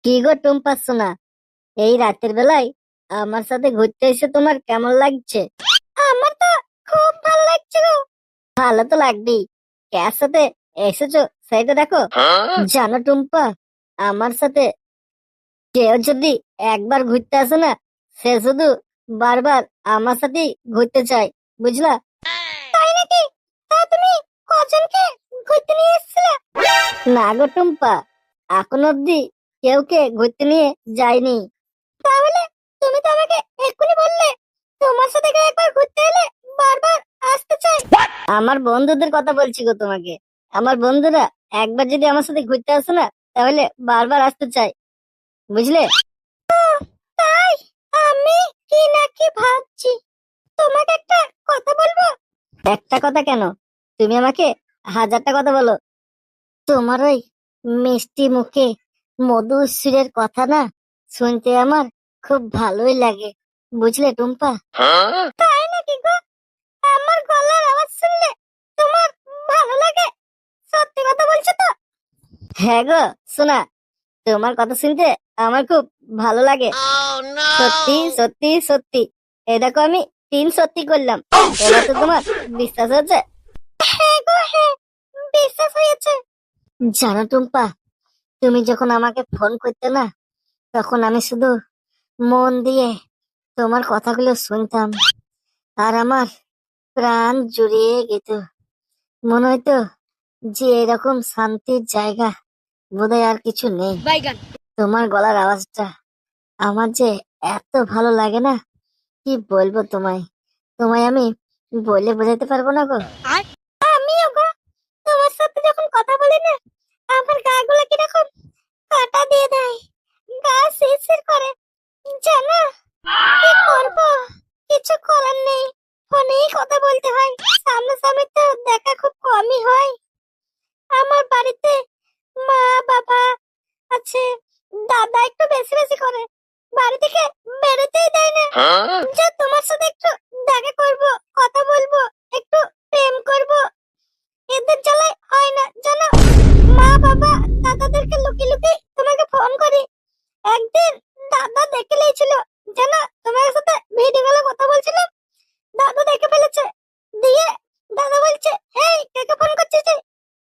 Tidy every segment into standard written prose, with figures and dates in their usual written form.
কি গো টুম্পা সোনা, এই রাতের বেলায় আমার সাথে ঘুরতে এসে তোমার কেমন লাগছে? আমার তো খুব ভালো লাগছে গো। ভালো তো লাগবেই, কার সাথে এসেছো সেটা দেখো। জানো টুম্পা, আমার সাথে কেউ যদি একবার ঘুরতে আসে না, সে শুধু বারবার আমার সাথেই ঘুরতে চায়, বুঝলা? তাই নাকি? তা তুমি কজনকে ঘুরতে নিয়ে এসেছিলে? না গো টুম্পা, এখন অব্দি কেউকে ঘুরতে নিয়ে যায়নি। তাহলে তুমি তো আমাকে এক্ষুনি বললে তোমার সাথে কেউ একবার ঘুরতে এলে বারবার আসতে চাই। আমার বন্ধুদের কথা বলছি গো তোমাকে। আমার বন্ধুরা একবার যদি আমার সাথে ঘুরতে আসে না, তাহলে বারবার আসতে চায়, বুঝলে? তাই আমি কি নাকি ভাবছি। তোমাকে একটা কথা বলবো। একটা কথা কেন, তুমি আমাকে হাজারটা কথা বলো। তোমার ওই মিষ্টি মুখে মধুর সুরের কথা না শুনতে আমার খুব ভালোই লাগে, বুঝলে টুম্পা? তাই নাকি গো? আমার গলার আওয়াজ শুনলে তোমার ভালো লাগে? সত্যি কথা বলছো তো? হ্যাঁ গো সোনা, তোমার কথা শুনতে আমার খুব ভালো লাগে। সত্যি সত্যি সত্যি, এই দেখো আমি 3 সত্যি করলাম। এবার তো তোমার বিশ্বাস হচ্ছে? হ্যাঁ গো হ্যাঁ, বিশ্বাস হয়েছে। জানো টুম্পা, তুমি যখন আমাকে ফোন করতে না, তখন আমি শুধু মন দিয়ে তোমার কথাগুলো শুনতাম, আর আমার প্রাণ জুড়িয়ে যেত। মনে হইতো যে এরকম শান্তির জায়গা বোধহয় আর কিছু নেই। তোমার গলার আওয়াজটা আমার যে এত ভালো লাগে না, কি বলবো তোমায়। তোমায় আমি বলে বোঝাতে পারবো না গো। আমিও গো, তোমার সাথে যখন কথা বলি না, আমার গা গুলো কিরকম কাটা দিয়ে দেয়, গা শিরশির করে। জানো কি করবো, কিছু করার নেই, ফোনেই কথা বলতে হয়। সামনাসামনি তো দেখা খুব কমই হয়। আমার বাড়িতে মা বাবা আছে, দাদা একটু বেশি বেশি করে, বাড়ি থেকে বেরোতেই দেয় না। যে তোমার সাথে একটু দেখা করব, কথা বলবো, একটু প্রেম করব, এদের জ্বালায় হয় না জানো। মা বাবা দাদাদেরকে লুকিয়ে লুকিয়ে তোমাকে ফোন করি। একদিন দাদা দেখে নিয়েছিল, জানো, তোমার সাথে ভিডিও কলে কথা বলছিলাম, দাদা দেখে ফেলেছে। দিয়ে দাদা বলছে, এই কাকে ফোন করছিস রে?"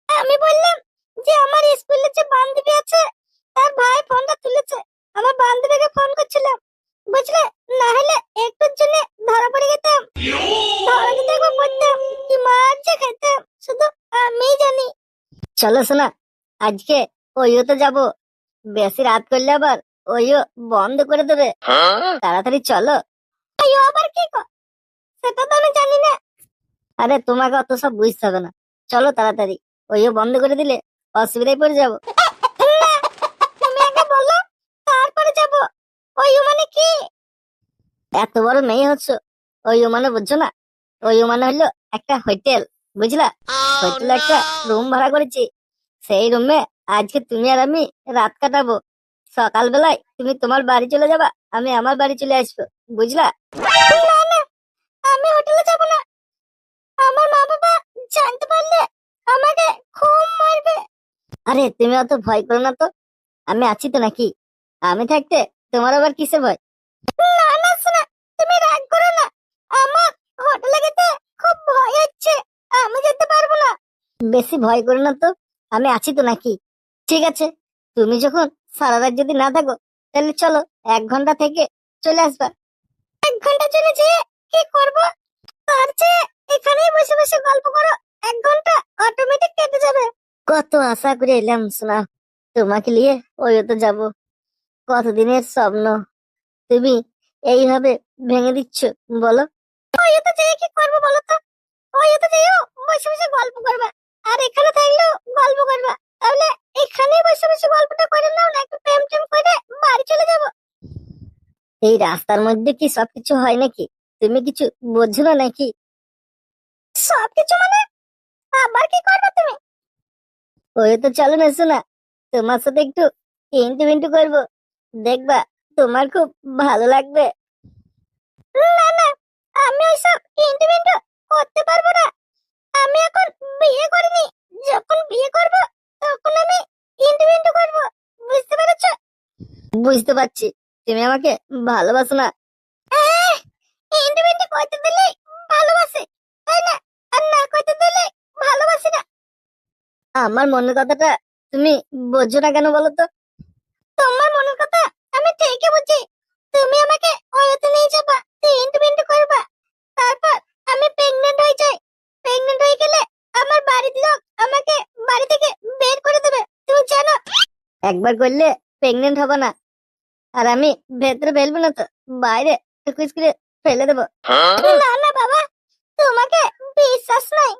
আমি বললাম যে আমার স্কুলে যে বান্ধবী আছে, তার ভাই ফোনটা তুলেছে, আমার বান্ধবীকে ফোন করছিলাম, বুঝলে? না হলে একটুর জন্য ধরা পড়ে যেতাম। ধরা যদি একবার পড়তাম, কি মার যে খেতাম শুধু আমিই জানি। চলো শোনা, আজকে ওইও তো যাবো। বেশি রাত করলে আবার ওইও বন্ধ করে দেবে। তাড়াতাড়ি চলো। ওইও আবার কি গো? সেটা তো আমি জানি না। আরে তোমাকে অত সব বুঝতে হবে না, চলো তাড়াতাড়ি। ওইও বন্ধ করে দিলে অসুবিধায় পড়ে যাবো। না, তুমি আগে বলো, তারপরে যাবো। ওইও মানে কি? এত বড় মেয়ে হচ্ছে, ওইও মানে বুঝছো না? ওইও মানে হলো একটা হোটেল, বুঝলা? হোটেলে একটা রুম ভাড়া করেছি, সেই রুমে আজকে তুমি আর আমি রাত কাটাবো। সকাল বেলায় তুমি তোমার বাড়ি চলে যাবা, আমি আমার বাড়ি চলে আসবো, বুঝলা? না না, আমি হোটেলে যাব না। আমার মা বাবা জানতে পারলে আমাকে খুব মারবে। আরে তুমি অত ভয় করো না তো, আমি আছি তো নাকি? আমি থাকতে তোমার আবার কিসের ভয়? না না শোনা, তুমি রাগ করো না। আমার হোটেলে যেতে খুব ভয় হচ্ছে, আমি যেতে পারবো না। বেশি ভয় করো না তো, আমি আছি তো নাকি? ঠিক আছে, তুমি যখন সারা রাত যদি না থাকো, তাহলে চলো 1 ঘন্টা থেকে চলে আসবা। 1 ঘন্টা চলে যেয়ে কি করবো? তার চেয়ে এখানেই বসে বসে গল্প করো, 1 ঘন্টা অটোমেটিক কেটে যাবে। কত আশা করে এলাম শোনা, তোমাকে নিয়ে ওইও তো যাবো। কতদিনের স্বপ্ন তুমি এইভাবে ভেঙে দিচ্ছ, বলো? ওইও তো যেয়ে কি করবো বলো তো? ওইও তো যেয়েও বসে বসে গল্প করবা, আর এখানে থাকলেও গল্প করবা। তাহলে এখানেই বসে বসে গল্পটা করে নাও না, একটু প্রেম টেম করে বাড়ি চলে যাবো। এই রাস্তার মধ্যে কি সবকিছু হয় নাকি? তুমি কিছু বোঝো না নাকি? সবকিছু মানে আবার কি করবে তুমি? ওই তো চলো না শোনা, তোমার সাথে একটু ইন্টু মিন্টু করবো, দেখবা তোমার খুব ভালো লাগবে। না না, আমি ওইসব ইন্টু মিন্টু করতে পারবো না। আমি এখন বিয়ে করিনি, যখন বিয়ে করব তখন আমি ইন্টু মিন্টু করবো, বুঝতে পেরেছো? বুঝতে পারছি তুমি আমাকে ভালোবাসো না। ইন্ডিপেন্ডেন্ট কইতে দিলে ভালোবাসে, তাই না? আর না কইতে দিলে ভালোবাসি না। আমার মনের কথাটা তুমি বোঝো না কেন বলো তো? তোমার মনের কথা আমি ঠিকই বুঝি। তুমি আমাকে ওয়াইতে নিয়ে যাবা, ইন্ডিপেন্ডেন্ট করবা, তারপর আমি প্রেগন্যান্ট হয়ে যাই। প্রেগন্যান্ট হয়ে গেলে আমার বাড়ির লোক আমাকে বাড়ি থেকে বের করে দেবে, তুমি জানো? একবার করলে প্রেগন্যান্ট হবে না, আর আমি ভেতরে ফেলবো না তো, বাইরে টুকুস করে ফেলে দেবো। না না বাবা, তোমাকে বিশ্বাস নাই।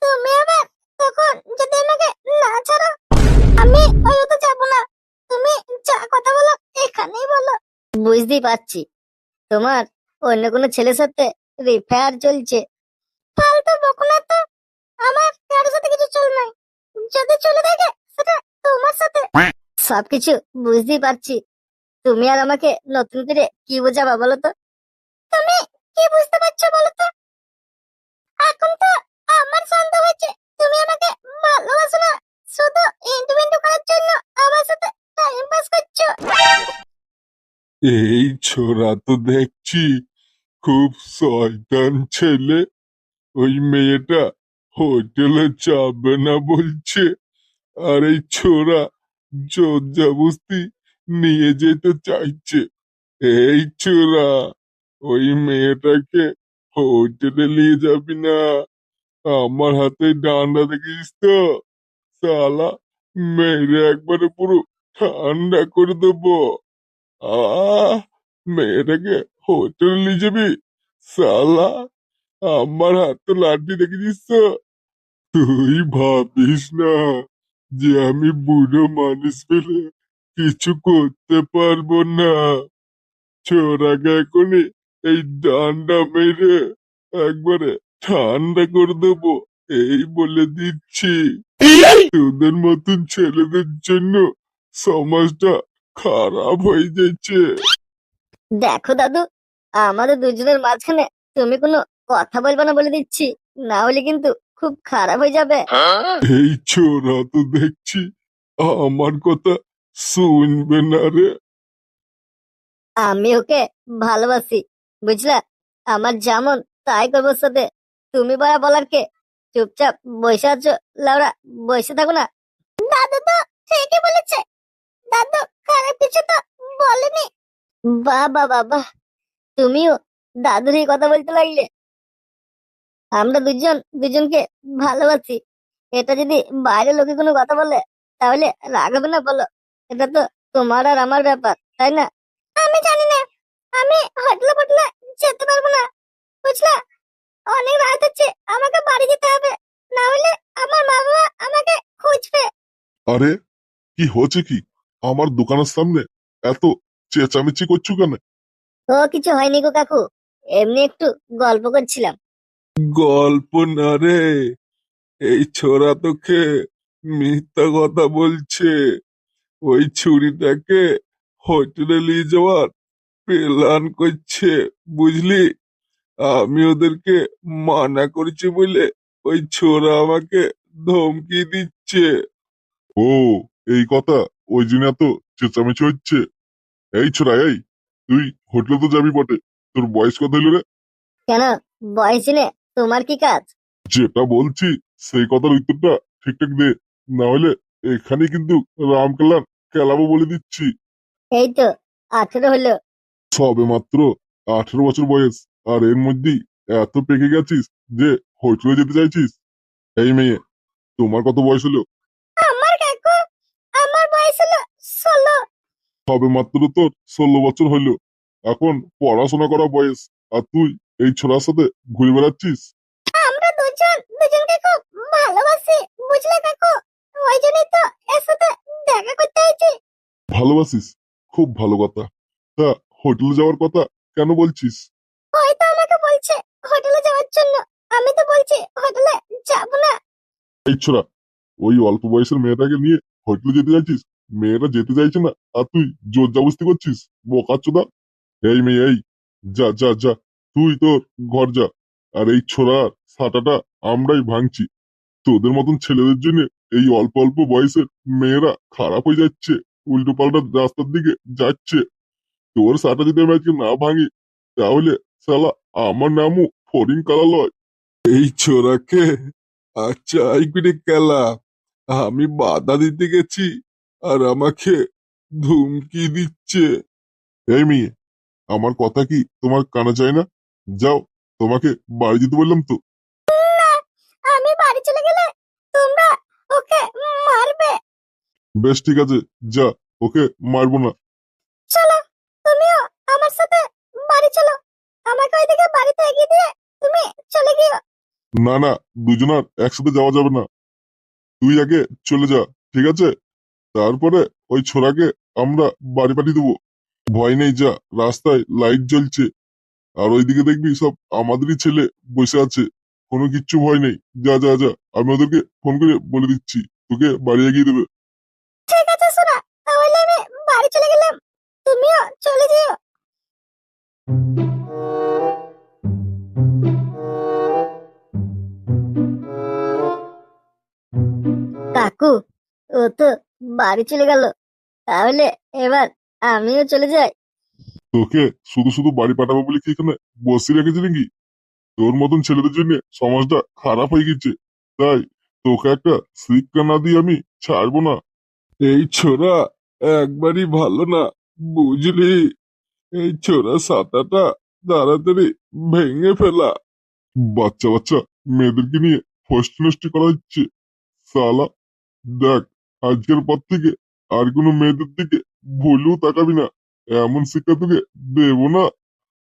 তুমি আবার তখন যদি আমাকে না ছাড়ো, আমি ওই তো যাবো না। তুমি যা কথা বলো এখানেই বলো। বুঝতেই পারছি তোমার অন্য কোনো ছেলের সাথে রিফেয়ার চলছে। ফালতু বকো না তো, আমার কারোর সাথে কিছু চল নাই। যদি চলে থাকে সেটা তোমার সাথে। সবকিছু বুঝতেই পারছি, তুমি আর আমাকে নতুন করে কি বোঝাবা বলো তো? তুমি কি বুঝতে পারছো বলো তো? এখন তো আমার সন্দেহ হয়েছে তুমি আমাকে ভালোবাসো না, শুধু ইন্টারভিউ করার জন্য আমার সাথে টাইম পাস করছো। এই ছোড়া তো দেখছি খুব শয়তান ছেলে। ওই মেয়েটা হোটেলে যাবে না বলছে, আর এই ছোড়া জোর জবরদস্তি নিয়ে যেতে চাইছে। এই ছোড়া, ওই মেয়েটাকে হোটেলে নিয়ে যাবি না। আমার হাতে ডান্ডা দেখিস তো, শালা মেরে একবারে পুরো ঠান্ডা করে দেবো। আহ মেয়েটাকে হোটেল নিয়ে যাবি শালা, আমার হাতে লাঠি দেখেছিস তো? তুই ভাবিস না যে আমি বুড়ো মানুষ পেলে কিছু করতে পারবো না। ছোড়াকে এখনই এই ডান্ডা মেরে একবারে ঠান্ডা করে দেবো, এই বলে দিচ্ছি। তোদের মতন ছেলেদের জন্য সমাজটা খারাপ হয়ে যাচ্ছে। দেখো দাদু, আমাদের দুজনের মাঝখানে তুমি কোনো কথা বলবে না বলে দিচ্ছি, না হলে কিন্তু খুব খারাপ হয়ে যাবে। এই ছোড়া তো দেখছি আমার কথা শুনবে না রে। আমি ওকে ভালোবাসি, বুঝলা? আমার যেমন তাই করবো ওর সাথে। তুমি বলা বলার কে? চুপচাপ বসে আছো, লাউরা, বসে থাকো না। দাদু তো ঠিকই বলেছে, দাদু খারাপ কিছু তো বলেনি। বাবা বাবা, তুমিও দাদুর এই কথা বলতে লাগলে। আমরা দুজন দুজনকে ভালোবাসি, এটা যদি বাইরের লোকে কোনো কথা বলে তাহলে রাগ হবে না বলো? এটা তো তোমার আর আমার ব্যাপার, তাই না? আমি জানি না, আমি হোটেলে ফোটেলে যেতে পারবো না, বুঝলা? অনেক রাত হচ্ছে, আমাকে বাড়ি যেতে হবে, না হলে আমার মা বাবা আমাকে খুঁজবে। আরে কি হচ্ছে কি? আমার দোকানের সামনে এত চেঁচামেচি করছো কেন? ও কিছু হয়নি গো কাকু, এমনি একটু গল্প করছিলাম। গল্প না রে, এই ছোড়া তোকে মিথ্যা কথা বলছে। ওই ছুরিটাকে হোটেলে নিয়ে যাওয়ার প্ল্যান করছে, বুঝলি? আমি ওদেরকে মানা করেছি বলে ওই ছোড়া আমাকে ধমকি দিচ্ছে। ও এই কথা, ওই জন্য এত চেঁচামেচি হচ্ছে। এই ছোড়া এই, তুই হোটেলে তো যাবি বটে, তোর বয়স কত হলো রে? কেন, বয়স জেনে তোমার কি কাজ? যেটা বলছি সেই কথার উত্তরটা ঠিকঠাক দে, না হলে এখানে কিন্তু রাম কেলান খেলাবো বলে দিচ্ছি। এই তো 18 হলো। সবে মাত্র 18 বছর বয়স, আর এর মধ্যেই এত পেকে গেছিস যে হোটেলে যেতে চাইছিস? এই মেয়ে, তোমার কত বয়স হলো? আমার কাকু, আমার বয়স হলো 16। সবে মাত্র তোর 16 বছর হইলো, এখন পড়াশোনা করা বয়স, আর তুই এই ছোড়ার সাথে ঘুরে বেড়াচ্ছিস। আমরা দুজন দুজনকে খুব ভালোবাসি, বুঝলে কাকু? ওই জন্যই তো এর সাথে দেখা করতে আইছি। ভালোবাসিস? খুব ভালো কথা। তা হোটেলে যাওয়ার কথা কেন বলছিস? ওই তো আমাকে বলছে হোটেলে যাওয়ার জন্য, আমি তো বলছি হোটেলে যাব না। এই ছোড়া, ওই অল্প বয়সের মেয়েটাকে নিয়ে হোটেলে যেতে চাইছিস? মেয়েটা যেতে চাইছে না আর তুই জোর জবরদস্তি করছিস, বোকাচোদা। এই মেয়ে এই, যা যা যা, তুই তোর ঘর যা। আর এই ছোড়ার সাটাটা আমরাই ভাঙছি। তোদের মতন ছেলেদের জন্য এই অল্প অল্প বয়সের মেয়েরা খারাপ হয়ে যাচ্ছে, উল্টো পাল্টা রাস্তার দিকে যাচ্ছে। তোর সাটা যদি আমি আজকে না ভাঙি তাহলে শালা আমার নামও ফরিং কালা লয়। এই ছোড়াকে আচ্ছা এইগুলি খেলা আমি বাধা দিতে গেছি আর আমাকে ধুমকি দিচ্ছে। এই মেয়ে, আমার কথা কি তোমার কানে যায় না? যাও, তোমাকে বাড়ি যেতে বললাম তো। আমি বাড়ি চলে গেলে তোমরা ওকে মারবে। বেশ ঠিক আছে, যা, ওকে মারবো না। চলো, তুমিও আমার সাথে বাড়ি চলো। আমাকে ওইদিকে বাড়িতে এগিয়ে দিয়ে তুমি চলে গিয়ে। না না, দুজনার একসাথে যাওয়া যাবে না। তুই আগে চলে যা, ঠিক আছে? তারপরে ওই ছোড়াকে আমরা বাড়ি পাঠিয়ে দেবো। ভয় নেই, যা, রাস্তায় লাইট জ্বলছে আর ওইদিকে দেখবি সব আমাদেরই ছেলে বসে আছে। কোনো কিচ্ছু ভয় নেই, যা যা যা, আমি ওদেরকে ফোন করে বলে দিচ্ছি তোকে বাড়ি এগিয়ে দেবে। ঠিক আছে সোনা, তাহলে আমি বাড়ি চলে গেলাম, তুমিও চলে যেও। কাকু, ও তো বাড়ি চলে গেল, তাহলে এবার আমিও চলে যাই। তোকে শুধু শুধু বাড়ি পাঠাবো বলে কি এখানে বসে রেখেছি নাকি? তোর মতন ছেলেদের জন্য সমাজটা খারাপ হয়ে গেছে, তাই তোকে একটা শিক্ষা না দিয়ে আমি ছাড়বো না। এই ছোড়া একবারই ভালো না, বুঝলি? এই ছোড়া সাতাটা তাড়াতাড়ি ভেঙে ফেলা। বাচ্চা বাচ্চা মেয়েদেরকে নিয়ে ফষ্টি নষ্টি করা হচ্ছে। সালা, দেখ, আজকের পর থেকে আর কোনো মেয়েদের দিকে ভুলেও তাকাবি না। এমন শিক্ষা তোকে দেবো না,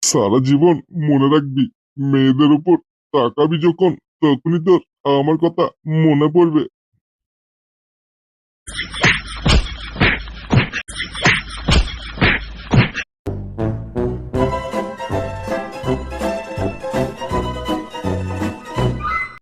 সারা জীবন মনে রাখবি। মেয়েদের উপর তাকাবি যখন, তখনই তোর আমার কথা মনে পড়বে।